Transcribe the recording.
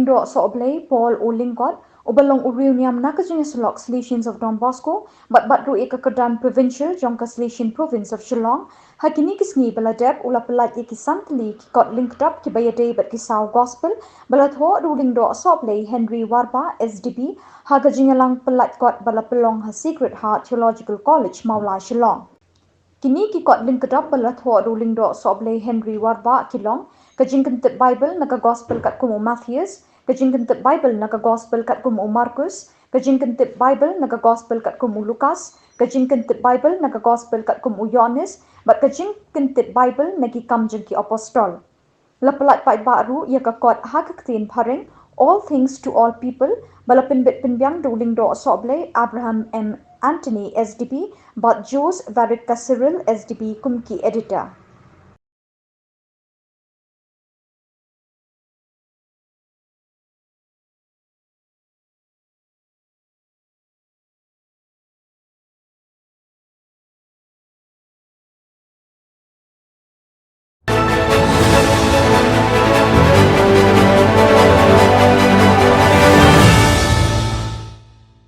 do soblay Paul o Lingkot ubalong uriuniam na kajingasulok solutions of Don Bosco but ru ekakedan provincial jongka solution province of Shillong hakini kisni baladep ula pelat ikisantli kikot linked up ki bayade but kisau gospel balatho ruling do soblay Henry Warba SDP hagajingalang pelat kot balapelong ha Secret Heart Theological College Maula Shillong. Kini ki kot link kedap balatho ruling do soblay Henry Warba kilong kajingkan tip Bible naga gospel kat kumu Matthews, kajingkan tip Bible naga gospel kat kumu Markus, kajingkan tip Bible naga gospel kat kumu Lukas, kajingkan tip Bible naga gospel kat kumu Yohanes, bat kajingkan tip Bible nagi kam jengki apostol. Lapalat pai baru ia ka kot hagaktin paring all things to all people balapin bit pinbyang ruling do soblay Abraham M. Anthony SDP but Jos Varica Cyril SDP kumki editor.